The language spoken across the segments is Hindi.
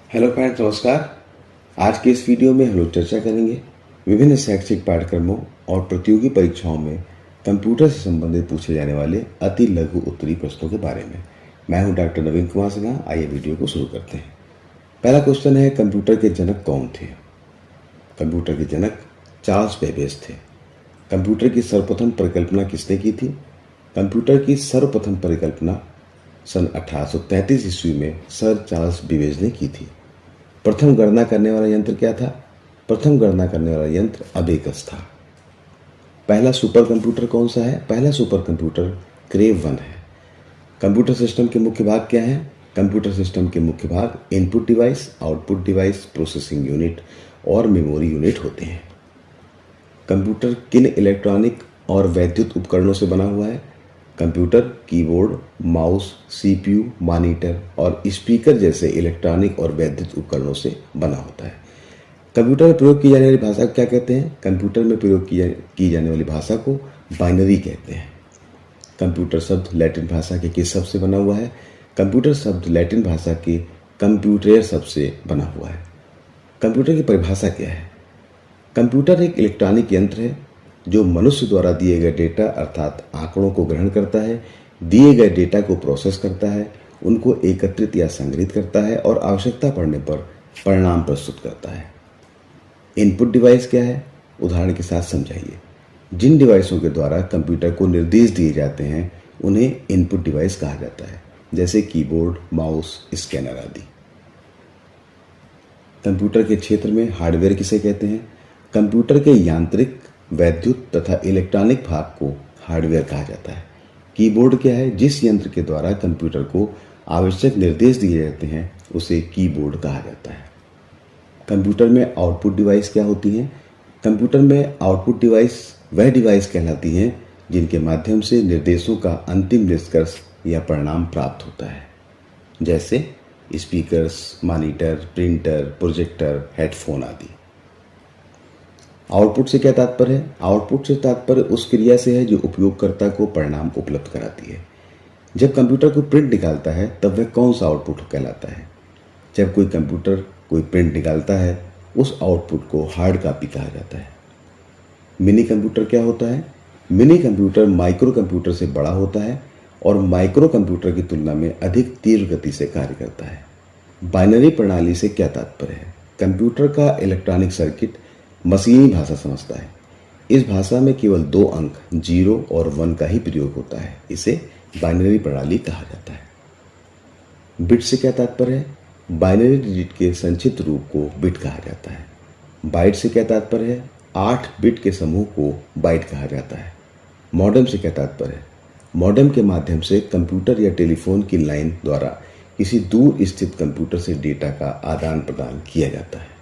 हेलो फ्रेंड्स, नमस्कार। आज के इस वीडियो में हम लोग चर्चा करेंगे विभिन्न शैक्षिक पाठ्यक्रमों और प्रतियोगी परीक्षाओं में कंप्यूटर से संबंधित पूछे जाने वाले अति लघु उत्तरीय प्रश्नों के बारे में। मैं हूं डॉक्टर नवीन कुमार सिन्हा। आइए वीडियो को शुरू करते हैं। पहला क्वेश्चन है, कंप्यूटर के जनक कौन थे? कंप्यूटर के जनक चार्ल्स बेबेज थे। कंप्यूटर की सर्वप्रथम परिकल्पना किसने की थी? कंप्यूटर की सर्वप्रथम परिकल्पना सन 1833 ईस्वी में सर चार्ल्स बेबेज ने की थी। प्रथम गणना करने वाला यंत्र क्या था? प्रथम गणना करने वाला यंत्र अबेकस था। पहला सुपर कंप्यूटर कौन सा है? पहला सुपर कंप्यूटर क्रेव 1 है। कंप्यूटर सिस्टम के मुख्य भाग क्या हैं? कंप्यूटर सिस्टम के मुख्य भाग input device, output device, processing unit और मेमोरी यूनिट होते हैं। कंप्यूटर किन इलेक्ट्रॉनिक और वैद्युत उपकरणों से बना हुआ है? Computer keyboard, mouse, CPU, monitor और स्पीकर जैसे इलेक्ट्रॉनिक और वैद्युत उपकरणों से बना होता है। कंप्यूटर में प्रयोग की जाने वाली भाषा को क्या कहते हैं? कंप्यूटर में प्रयोग की जाने वाली भाषा को बाइनरी कहते हैं। कंप्यूटर शब्द लैटिन भाषा के किस शब्द से बना हुआ है? कंप्यूटर शब्द लैटिन भाषा के कंप्यूटर शब्द से बना हुआ है। कंप्यूटर की परिभाषा क्या है? कंप्यूटर एक इलेक्ट्रॉनिक यंत्र है जो मनुष्य द्वारा दिए गए डेटा अर्थात आंकड़ों को ग्रहण करता है, दिए गए डेटा को प्रोसेस करता है, उनको एकत्रित या संग्रहित करता है और आवश्यकता पड़ने पर परिणाम प्रस्तुत करता है। इनपुट डिवाइस क्या है? उदाहरण के साथ समझाइए। जिन डिवाइसों के द्वारा कंप्यूटर को निर्देश दिए जाते हैं उन्हें इनपुट डिवाइस कहा जाता है, जैसे कीबोर्ड, माउस, स्कैनर आदि। कंप्यूटर के क्षेत्र में हार्डवेयर किसे कहते हैं? कंप्यूटर के यांत्रिक, वैद्युत तथा इलेक्ट्रॉनिक भाग को हार्डवेयर कहा जाता है। कीबोर्ड क्या है? जिस यंत्र के द्वारा कंप्यूटर को आवश्यक निर्देश दिए जाते हैं उसे कीबोर्ड कहा जाता है। कंप्यूटर में आउटपुट डिवाइस क्या होती हैं? कंप्यूटर में आउटपुट डिवाइस वह डिवाइस कहलाती हैं जिनके माध्यम से निर्देशों का अंतिम निष्कर्ष या परिणाम प्राप्त होता है, जैसे speakers, monitor, printer, projector, headphone आदि। आउटपुट से क्या तात्पर्य है? आउटपुट से तात्पर्य उस क्रिया से है जो उपयोगकर्ता को परिणाम उपलब्ध कराती है। जब कंप्यूटर कोई प्रिंट निकालता है तब वह कौन सा आउटपुट कहलाता है? जब कोई कंप्यूटर कोई प्रिंट निकालता है उस आउटपुट को हार्ड कॉपी कहा जाता है। मिनी कंप्यूटर क्या होता है? मिनी कंप्यूटर माइक्रो कंप्यूटर से बड़ा होता है और माइक्रो कंप्यूटर की तुलना में अधिक तीव्र गति से कार्य करता है। बाइनरी प्रणाली से क्या तात्पर्य है? कंप्यूटर का इलेक्ट्रॉनिक सर्किट मशीनी भाषा समझता है। इस भाषा में केवल 2 अंक 0 और 1 का ही प्रयोग होता है। इसे बाइनरी प्रणाली कहा जाता है। बिट से क्या तात्पर्य है? बाइनरी डिजिट के संक्षिप्त रूप को बिट कहा जाता है। बाइट से क्या तात्पर्य है? 8 बिट के समूह को बाइट कहा जाता है। मॉडेम से क्या तात्पर्य है? मॉडेम के माध्यम से कंप्यूटर या टेलीफोन की लाइन द्वारा किसी दूर स्थित कंप्यूटर से डेटा का आदान प्रदान किया जाता है।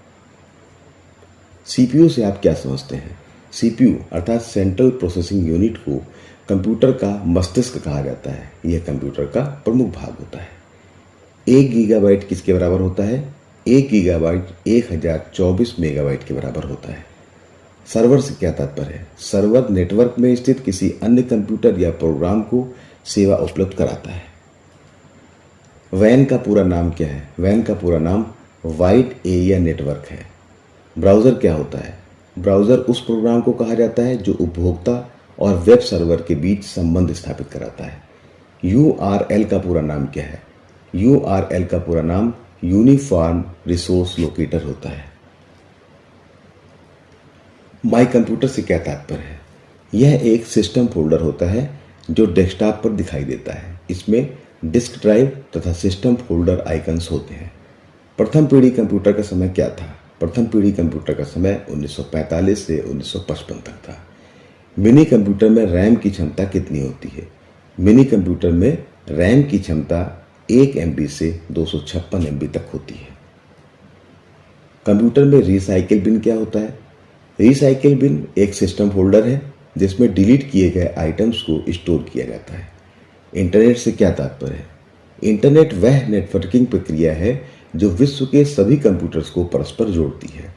सीपीयू से आप क्या समझते हैं? सीपीयू अर्थात सेंट्रल प्रोसेसिंग यूनिट को कंप्यूटर का मस्तिष्क कहा जाता है। यह कंप्यूटर का प्रमुख भाग होता है। 1 गीगाबाइट किसके बराबर होता है? 1 गीगाबाइट 1024 मेगाबाइट के बराबर होता है। सर्वर से क्या तात्पर्य है? सर्वर नेटवर्क में स्थित किसी अन्य कंप्यूटर या प्रोग्राम को सेवा उपलब्ध कराता है। वैन का पूरा नाम क्या है? वैन का पूरा नाम वाइड एरिया नेटवर्क है। ब्राउज़र क्या होता है? ब्राउज़र उस प्रोग्राम को कहा जाता है जो उपभोक्ता और वेब सर्वर के बीच संबंध स्थापित कराता है। URL का पूरा नाम क्या है? URL का पूरा नाम यूनिफॉर्म रिसोर्स लोकेटर होता है। माई कंप्यूटर से क्या तात्पर्य है? यह एक सिस्टम फोल्डर होता है जो डेस्कटॉप पर दिखाई देता है। इसमें डिस्क ड्राइव तथा सिस्टम फोल्डर आइकन्स होते हैं। प्रथम पीढ़ी कंप्यूटर का समय क्या था? प्रथम पीढ़ी कंप्यूटर का समय 1945 से 1955 तक था। मिनी कंप्यूटर में रैम की क्षमता कितनी होती है? मिनी कंप्यूटर में रैम की क्षमता 1 MB से 256 MB तक होती है। कंप्यूटर में रिसाइकिल बिन क्या होता है? रिसाइकिल बिन एक सिस्टम फोल्डर है जिसमें डिलीट किए गए आइटम्स को स्टोर किया जाता है। इंटरनेट से क्या तात्पर्य है? इंटरनेट वह नेटवर्किंग प्रक्रिया है जो विश्व के सभी कंप्यूटर्स को परस्पर जोड़ती है।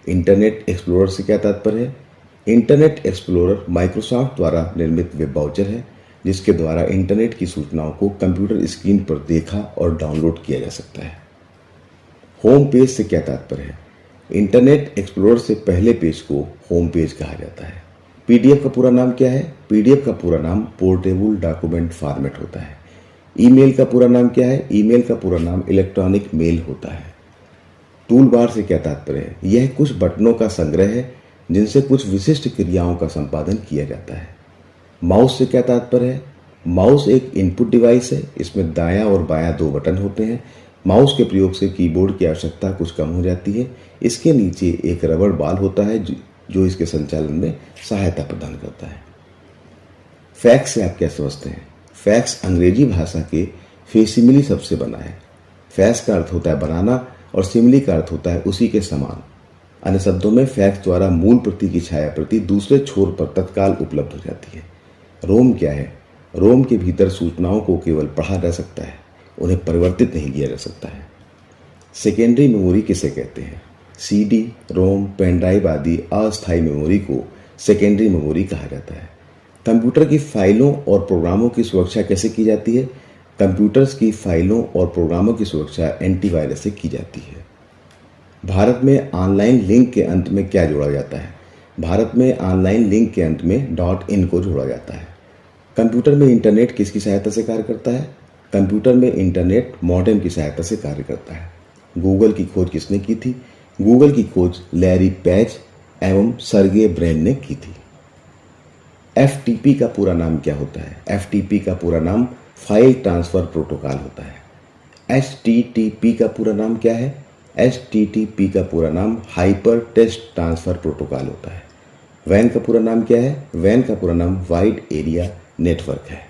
इंटरनेट एक्सप्लोरर से क्या तात्पर्य है? इंटरनेट एक्सप्लोरर माइक्रोसॉफ्ट द्वारा निर्मित वेब ब्राउज़र है जिसके द्वारा इंटरनेट की सूचनाओं को कंप्यूटर स्क्रीन पर देखा और डाउनलोड किया जा सकता है। होम पेज से क्या तात्पर्य है? इंटरनेट एक्सप्लोरर से पहले पेज को होम पेज कहा जाता है। पीडीएफ का पूरा नाम क्या है? पीडीएफ का पूरा नाम पोर्टेबल डॉक्यूमेंट फॉर्मेट होता है। ईमेल का पूरा नाम क्या है? ईमेल का पूरा नाम इलेक्ट्रॉनिक मेल होता है। टूल बार से क्या तात्पर्य है? यह कुछ बटनों का संग्रह है जिनसे कुछ विशिष्ट क्रियाओं का संपादन किया जाता है। माउस से क्या तात्पर्य है? माउस एक इनपुट डिवाइस है। इसमें दायां और बायां दो बटन होते हैं। माउस के प्रयोग से कीबोर्ड की आवश्यकता कुछ कम हो जाती है। इसके नीचे एक रबड़ बॉल होता है जो इसके संचालन में सहायता प्रदान करता है। फैक्स से आप क्या समझते हैं? फैक्स अंग्रेजी भाषा के फेसिमिली शब्द से बना है। फैक्स का अर्थ होता है बनाना और सिमिली का अर्थ होता है उसी के समान। अन्य शब्दों में फैक्स द्वारा मूल प्रति की छाया प्रति दूसरे छोर पर तत्काल उपलब्ध हो जाती है। रोम क्या है? रोम के भीतर सूचनाओं को केवल पढ़ा जा सकता है, उन्हें परिवर्तित नहीं किया जा सकता है। सेकेंडरी मेमोरी किसे कहते हैं? सीडी, रोम, पेन ड्राइव आदि अस्थायी मेमोरी को सेकेंडरी मेमोरी कहा जाता है। कंप्यूटर की फाइलों और प्रोग्रामों की सुरक्षा कैसे की जाती है? कंप्यूटर्स की फाइलों और प्रोग्रामों की सुरक्षा एंटीवायरस से की जाती है। भारत में ऑनलाइन लिंक के अंत में क्या जोड़ा जाता है? भारत में ऑनलाइन लिंक के अंत में .in को जोड़ा जाता है। कंप्यूटर में इंटरनेट किसकी सहायता से कार्य करता है? कंप्यूटर में इंटरनेट मॉडेम की सहायता से कार्य करता है। गूगल की खोज किसने की थी? गूगल की खोज लैरी पेज एवं सर्गे ब्रेन ने की थी। एफटीपी का पूरा नाम क्या होता है? एफटीपी का पूरा नाम फाइल ट्रांसफर प्रोटोकॉल होता है। एचटीटीपी का पूरा नाम क्या है? एचटीटीपी का पूरा नाम हाइपर टेक्स्ट ट्रांसफर प्रोटोकॉल होता है। वैन का पूरा नाम क्या है? वैन का पूरा नाम वाइड एरिया नेटवर्क है।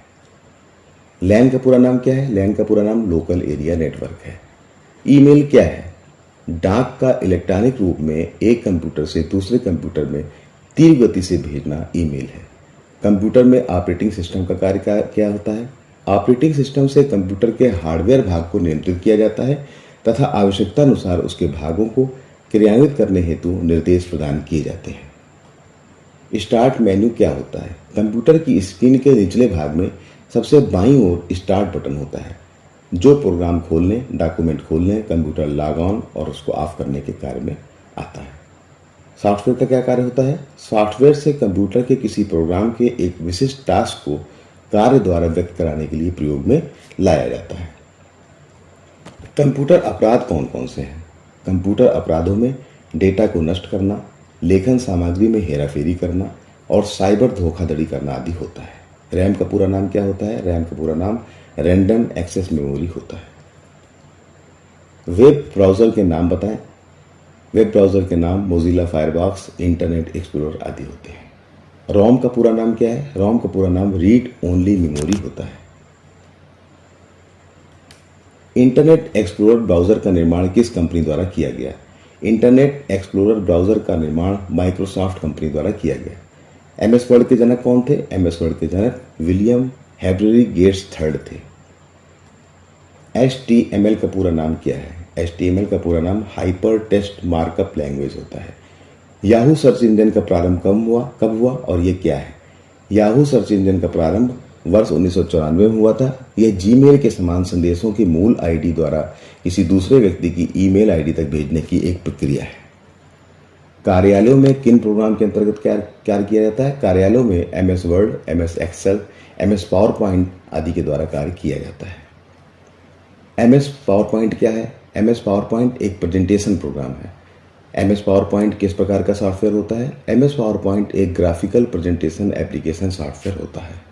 लैन का पूरा नाम क्या है? लैन का पूरा नाम लोकल एरिया नेटवर्क है। ईमेल क्या है? डाक का इलेक्ट्रॉनिक रूप में एक कंप्यूटर से दूसरे कंप्यूटर में तीव्र गति से भेजना ईमेल है। कंप्यूटर में ऑपरेटिंग सिस्टम का कार्य क्या होता है? ऑपरेटिंग सिस्टम से कंप्यूटर के हार्डवेयर भाग को नियंत्रित किया जाता है तथा आवश्यकता अनुसार उसके भागों को क्रियान्वित करने हेतु निर्देश प्रदान किए जाते हैं। स्टार्ट मेन्यू क्या होता है? कंप्यूटर की स्क्रीन के निचले भाग में सबसे बाईं ओर स्टार्ट बटन होता है जो प्रोग्राम खोलने, डॉक्यूमेंट खोलने, कंप्यूटर लॉग ऑन और उसको ऑफ करने के कार्य में आता है। सॉफ्टवेयर का क्या कार्य होता है? सॉफ्टवेयर से कंप्यूटर के किसी प्रोग्राम के एक विशिष्ट टास्क को कार्य द्वारा व्यक्त कराने के लिए प्रयोग में लाया जाता है। कंप्यूटर अपराध कौन कौन से हैं? कंप्यूटर अपराधों में डेटा को नष्ट करना, लेखन सामग्री में हेराफेरी करना और साइबर धोखाधड़ी करना आदि होता है। रैम का पूरा नाम क्या होता है? रैम का पूरा नाम रैंडम एक्सेस मेमोरी होता है। वेब ब्राउज़र के नाम बताएं। वेब ब्राउज़र के नाम मोजिला फायरफॉक्स, इंटरनेट एक्सप्लोरर आदि होते हैं। रोम का पूरा नाम क्या है? रोम का पूरा नाम रीड ओनली मेमोरी होता है। इंटरनेट एक्सप्लोरर ब्राउज़र का निर्माण किस कंपनी द्वारा किया गया? इंटरनेट एक्सप्लोरर ब्राउज़र का निर्माण माइक्रोसॉफ्ट कंपनी द्वारा किया गया। एमएस वर्ड के जनक कौन थे? एमएस वर्ड के जनक विलियम हैब्ररी गेट्स थर्ड थे। HTML का पूरा नाम क्या है? HTML का पूरा नाम हाइपर टेक्स्ट मार्कअप लैंग्वेज होता है। याहू सर्च इंजन का प्रारंभ कब हुआ और ये क्या है? याहू सर्च इंजन का प्रारंभ वर्ष 1994 में हुआ था। यह जीमेल के समान संदेशों की मूल आईडी द्वारा किसी दूसरे व्यक्ति की ईमेल आईडी तक भेजने की एक प्रक्रिया है। कार्यालयों में किन प्रोग्राम के अंतर्गत कार्य किया जाता है? कार्यालयों में MS word, MS excel, MS PowerPoint आदि के द्वारा कार्य किया जाता है। MS पावर पॉइंट क्या है? MS पावर पॉइंट एक प्रेजेंटेशन प्रोग्राम है। MS पावर पॉइंट किस प्रकार का सॉफ्टवेयर होता है? MS पावर पॉइंट एक ग्राफिकल प्रेजेंटेशन एप्लीकेशन सॉफ्टवेयर होता है।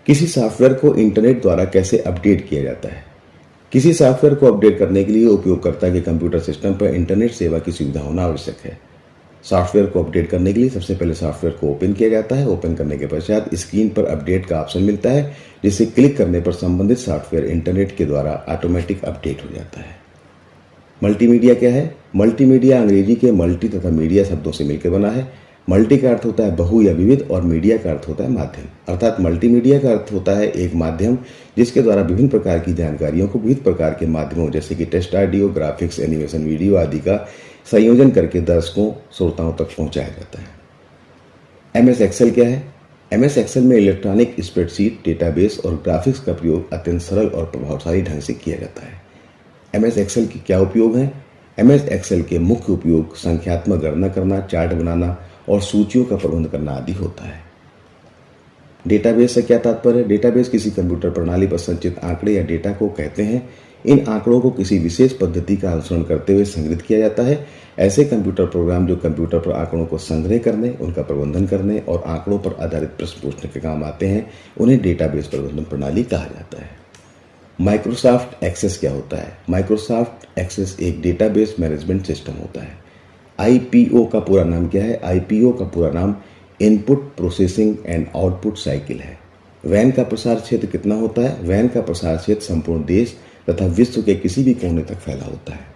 किसी सॉफ्टवेयर को इंटरनेट द्वारा कैसे अपडेट किया जाता है? किसी सॉफ्टवेयर को अपडेट करने के लिए उपयोगकर्ता के कंप्यूटर सिस्टम पर इंटरनेट सेवा की सुविधा होना आवश्यक है। सॉफ्टवेयर को अपडेट करने के लिए सबसे पहले सॉफ्टवेयर को ओपन किया जाता है। ओपन करने के पश्चात स्क्रीन पर अपडेट का ऑप्शन मिलता है, जिसे क्लिक करने पर संबंधित सॉफ्टवेयर इंटरनेट के द्वारा ऑटोमेटिक अपडेट हो जाता है। मल्टीमीडिया क्या है? मल्टीमीडिया अंग्रेजी के मल्टी तथा मीडिया शब्दों से मिलकर बना है। मल्टी का अर्थ होता है बहु या विविध और मीडिया का अर्थ होता है माध्यम। अर्थात मल्टीमीडिया का अर्थ होता है एक माध्यम जिसके द्वारा विभिन्न प्रकार की जानकारियों को विविध प्रकार के माध्यमों जैसे कि text, audio, graphics, animation, video आदि का संयोजन करके दर्शकों, श्रोताओं तक पहुंचाया जाता है। MS एक्सेल क्या है? MS एक्सेल में इलेक्ट्रॉनिक स्प्रेडशीट, डेटाबेस और ग्राफिक्स का प्रयोग अत्यंत सरल और प्रभावशाली ढंग से किया जाता है। MS एक्सेल के क्या उपयोग हैं? MS एक्सेल के मुख्य उपयोग संख्यात्मक गणना करना, चार्ट बनाना और सूचियों का प्रबंध करना आदि होता है। डेटाबेस से क्या तात्पर्य है? डेटाबेस किसी कंप्यूटर प्रणाली पर संचित आंकड़े या डेटा को कहते हैं। इन आंकड़ों को किसी विशेष पद्धति का अनुसरण करते हुए संग्रहित किया जाता है। ऐसे कंप्यूटर प्रोग्राम जो कंप्यूटर पर आंकड़ों को संग्रह करने, उनका प्रबंधन करने और आंकड़ों पर आधारित प्रश्न पूछने के काम आते हैं, उन्हें डेटाबेस प्रबंधन प्रणाली कहा जाता है। माइक्रोसॉफ्ट एक्सेस क्या होता है? माइक्रोसॉफ्ट एक्सेस एक डेटाबेस मैनेजमेंट सिस्टम होता है। IPO का पूरा नाम क्या है? IPO का पूरा नाम input processing and output cycle है। वैन का प्रसार क्षेत्र कितना होता है? वैन का प्रसार क्षेत्र संपूर्ण देश तथा विश्व के किसी भी कोने तक फैला होता है।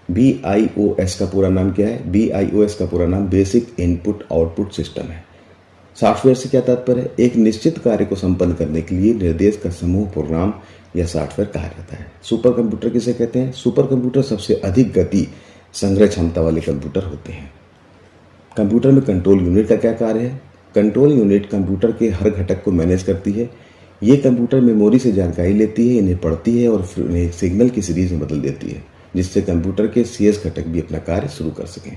BIOS का पूरा नाम क्या है? BIOS का पूरा नाम बेसिक इनपुट आउटपुट सिस्टम है। सॉफ्टवेयर से क्या तात्पर्य है? एक निश्चित कार्य को संपन्न करने के लिए निर्देश का समूह प्रोग्राम या सॉफ्टवेयर कहा जाता है। सुपर कंप्यूटर किसे कहते हैं? सुपर कंप्यूटर सबसे अधिक गति संग्रह क्षमता वाले कंप्यूटर होते हैं। कंप्यूटर में कंट्रोल यूनिट का क्या कार्य है? कंट्रोल यूनिट कंप्यूटर के हर घटक को मैनेज करती है। ये कंप्यूटर मेमोरी से जानकारी लेती है, इन्हें पढ़ती है और फिर उन्हें सिग्नल की सीरीज में बदल देती है, जिससे कंप्यूटर के शेष घटक भी अपना कार्य शुरू कर सकें।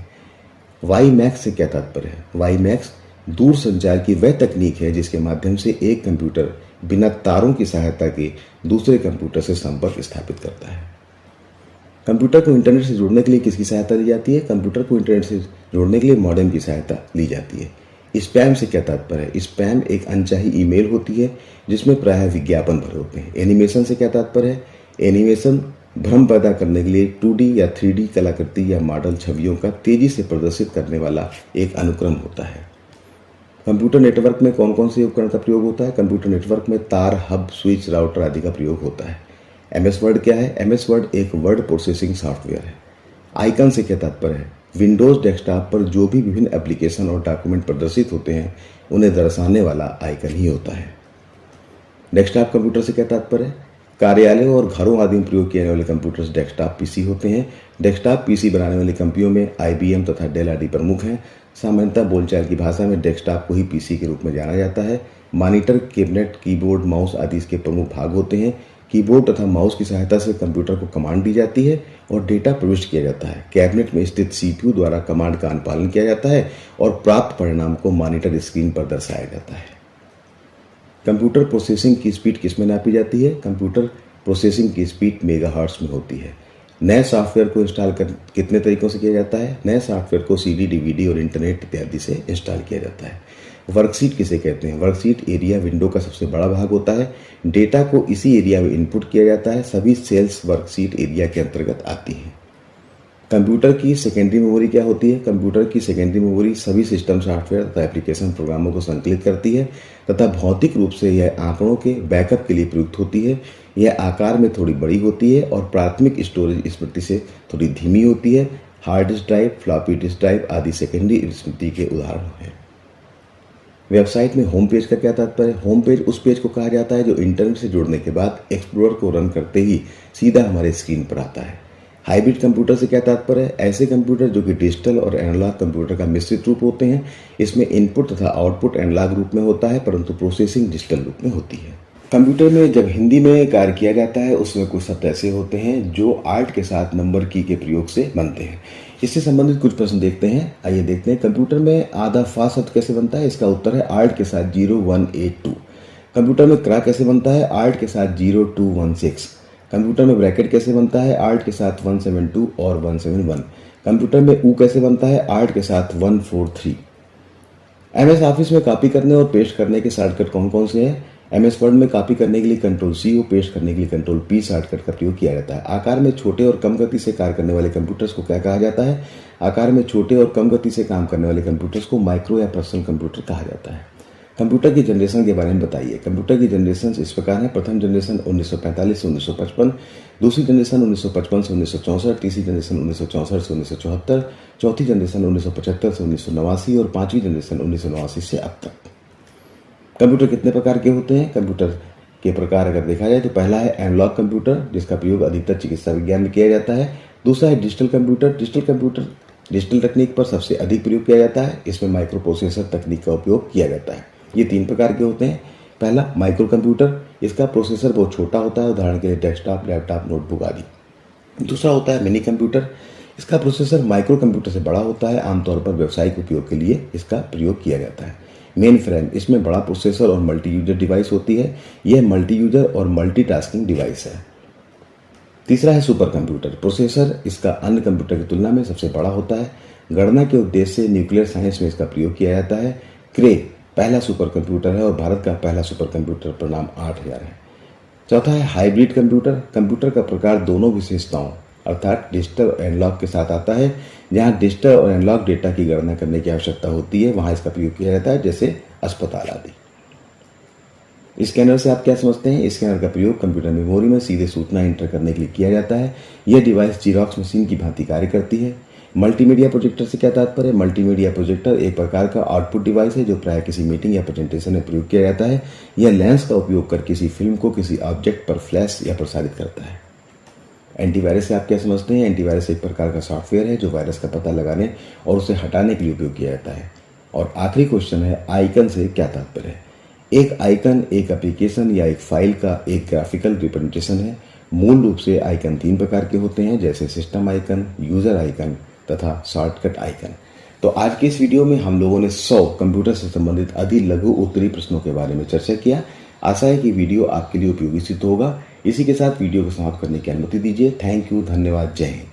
WiMAX से क्या तात्पर्य है? WiMAX दूर संचार की वह तकनीक है जिसके माध्यम से एक कंप्यूटर बिना तारों की सहायता के दूसरे कंप्यूटर से संपर्क स्थापित करता है। कंप्यूटर को इंटरनेट से जोड़ने के लिए किसकी सहायता ली जाती है? कंप्यूटर को इंटरनेट से जोड़ने के लिए मॉडेम की सहायता ली जाती है। स्पैम से क्या तात्पर्य है? स्पैम एक अनचाही ईमेल होती है जिसमें प्रायः विज्ञापन भरे होते हैं। एनिमेशन से क्या तात्पर्य है? एनिमेशन भ्रम पैदा करने के लिए 2D या 3D कलाकृति या मॉडल छवियों का तेजी से प्रदर्शित करने वाला एक अनुक्रम होता है। कंप्यूटर नेटवर्क में कौन कौन से उपकरण का प्रयोग होता है? कंप्यूटर नेटवर्क में तार, हब, स्विच, राउटर आदि का प्रयोग होता है। MS वर्ड क्या है? MS वर्ड एक वर्ड प्रोसेसिंग सॉफ्टवेयर है। आइकन से क्या तात्पर्य है? विंडोज डेस्कटॉप पर जो भी विभिन्न एप्लीकेशन और डॉक्यूमेंट प्रदर्शित होते हैं, उन्हें दर्शाने वाला आइकन ही होता है। डेस्कटॉप कंप्यूटर से क्या तात्पर्य है? कार्यालयों और घरों आदि में प्रयोग किए जाने वाले कंप्यूटर्स डेस्कटॉप PC होते हैं। डेस्कटॉप PC बनाने वाली कंपनियों में IBM तथा डेल आदि प्रमुख हैं। सामान्यतः बोलचाल की भाषा में डेस्कटॉप को ही PC के रूप में जाना जाता है। मॉनिटर, कैबिनेट, कीबोर्ड, माउस आदि इसके प्रमुख भाग होते हैं। कीबोर्ड तथा माउस की सहायता से कंप्यूटर को कमांड दी जाती है और डेटा प्रविष्ट किया जाता है। कैबिनेट में स्थित CPU द्वारा कमांड का अनुपालन किया जाता है और प्राप्त परिणाम को मॉनिटर स्क्रीन पर दर्शाया जाता है। कंप्यूटर प्रोसेसिंग की स्पीड किसमें नापी जाती है? कंप्यूटर प्रोसेसिंग की स्पीड मेगाहर्ट्ज में होती है। नए सॉफ्टवेयर को इंस्टॉल कितने तरीकों से किया जाता है? नए सॉफ्टवेयर को CD, DVD और इंटरनेट इत्यादि से इंस्टॉल किया जाता है। वर्कशीट किसे कहते हैं? वर्कशीट एरिया विंडो का सबसे बड़ा भाग होता है। डेटा को इसी एरिया में इनपुट किया जाता है। सभी सेल्स वर्कशीट एरिया के अंतर्गत आती हैं। कंप्यूटर की सेकेंडरी मेमोरी क्या होती है? कंप्यूटर की सेकेंडरी मेमोरी सभी सिस्टम सॉफ्टवेयर तथा एप्लीकेशन प्रोग्रामों को संकलित करती है तथा भौतिक रूप से यह आंकड़ों के बैकअप के लिए प्रयुक्त होती है। यह आकार में थोड़ी बड़ी होती है और प्राथमिक स्टोरेज स्मृति से थोड़ी धीमी होती है। Hard disk drive, floppy disk drive आदि सेकेंडरी स्मृति के उदाहरण हैं। वेबसाइट में होम पेज का क्या तात्पर्य है? होम पेज उस पेज को कहा जाता है जो इंटरनेट से जुड़ने के बाद एक्सप्लोरर को रन करते ही सीधा हमारे स्क्रीन पर आता है। हाइब्रिड कंप्यूटर से क्या तात्पर्य है? ऐसे कंप्यूटर जो कि डिजिटल और एनालॉग कंप्यूटर का मिश्रित रूप होते हैं। इसमें इनपुट तथा आउटपुट एनालॉग रूप में होता है परंतु प्रोसेसिंग डिजिटल रूप में होती है। कंप्यूटर में जब हिंदी में कार्य किया जाता है उसमें कुछ शब्द ऐसे होते हैं जो आल्ट के साथ नंबर की के प्रयोग से बनते हैं। इससे संबंधित कुछ प्रश्न देखते हैं। आइए देखते हैं कंप्यूटर में आधा फा शब्द कैसे बनता है। इसका उत्तर है आल्ट के साथ 0182। कंप्यूटर में क्रा कैसे बनता है? आल्ट के साथ 0216। कंप्यूटर में ब्रैकेट कैसे बनता है? आल्ट के साथ 172 और 171। कंप्यूटर में ऊ कैसे बनता है? आल्ट के साथ 143। MS ऑफिस में कॉपी करने और पेस्ट करने के शॉर्टकट कौन कौन से हैं? MS वर्ड में कॉपी करने के लिए Ctrl+C और पेस्ट करने के लिए Ctrl+P शॉर्टकट का प्रयोग किया जाता है। आकार में छोटे और कम गति से कार्य करने वाले कंप्यूटर्स को क्या कहा जाता है? आकार में छोटे और कम गति से काम करने वाले कंप्यूटर्स को माइक्रो या पर्सनल कंप्यूटर कहा जाता है। कंप्यूटर की जनरेशन के बारे में बताइए। कंप्यूटर की जनरेशन इस प्रकार है। प्रथम जनरेशन 1945 से 1955, दूसरी जनरेशन 1955 से 1964, तीसरी जनरेशन 1964 से 1974, चौथी जनरेशन 1975 से 1989 और पांचवी जनरेशन 1989 से अब तक। कंप्यूटर कितने प्रकार के होते हैं? कंप्यूटर के प्रकार अगर देखा जाए तो पहला है एनालॉग कंप्यूटर जिसका प्रयोग अधिकतर चिकित्सा विज्ञान में किया जाता है। दूसरा है डिजिटल कंप्यूटर। डिजिटल तकनीक पर सबसे अधिक प्रयोग किया जाता है। इसमें माइक्रो प्रोसेसर तकनीक का उपयोग किया जाता है। ये तीन प्रकार के होते हैं। पहला माइक्रो कंप्यूटर, इसका प्रोसेसर बहुत छोटा होता है, उदाहरण के लिए डेस्कटॉप, लैपटॉप, नोटबुक आदि। दूसरा होता है मिनी कंप्यूटर। इसका प्रोसेसर माइक्रो कंप्यूटर से बड़ा होता है। आमतौर पर व्यावसायिक उपयोग के लिए इसका प्रयोग किया जाता है। मेन फ्रेम, इसमें बड़ा प्रोसेसर और मल्टी यूजर डिवाइस होती है। यह मल्टी यूजर और मल्टीटास्किंग डिवाइस है। तीसरा है सुपर कंप्यूटर। प्रोसेसर इसका अन्य कंप्यूटर की तुलना में सबसे बड़ा होता है। गणना के उद्देश्य से न्यूक्लियर साइंस में इसका प्रयोग किया जाता है। क्रे पहला सुपर कंप्यूटर है और भारत का पहला सुपर कंप्यूटर परिणाम 8000 है। चौथा है हाइब्रिड कंप्यूटर। कंप्यूटर का प्रकार दोनों विशेषताओं अर्थात डिजिटल और एनालॉग के साथ आता है। जहां डिजिटल और एनालॉग डेटा की गणना करने की आवश्यकता होती है वहां इसका प्रयोग किया जाता है, जैसे अस्पताल आदि। स्कैनर से आप क्या समझते हैं? स्कैनर का प्रयोग कंप्यूटर मेमोरी में सीधे सूचना एंटर करने के लिए किया जाता है। यह डिवाइस जीरोक्स मशीन की भांति कार्य करती है। मल्टीमीडिया प्रोजेक्टर से क्या तात्पर्य है? मल्टीमीडिया प्रोजेक्टर एक प्रकार का आउटपुट डिवाइस है जो प्राय किसी मीटिंग या प्रेजेंटेशन में प्रयोग किया जाता है। यह लेंस का उपयोग कर किसी फिल्म को किसी ऑब्जेक्ट पर फ्लैश या प्रसारित करता है। एंटीवायरस से आप क्या समझते हैं? एंटीवायरस एक प्रकार का सॉफ्टवेयर है जो वायरस का पता लगाने और उसे हटाने के लिए उपयोग किया जाता है। और आखिरी क्वेश्चन है आइकन से क्या तात्पर्य है? एक आइकन एक एप्लीकेशन या एक फाइल का एक ग्राफिकल रिप्रेजेंटेशन है। मूल रूप से आइकन 3 प्रकार के होते हैं, जैसे सिस्टम आइकन, यूजर आइकन तथा शॉर्टकट आइकन। तो आज के इस वीडियो में हम लोगों ने 100 कंप्यूटर से संबंधित अति लघु उत्तरीय प्रश्नों के बारे में चर्चा किया। आशा है कि वीडियो आपके लिए उपयोगी सिद्ध होगा। इसी के साथ वीडियो को समाप्त करने की अनुमति दीजिए। थैंक यू, धन्यवाद, जय हिंद।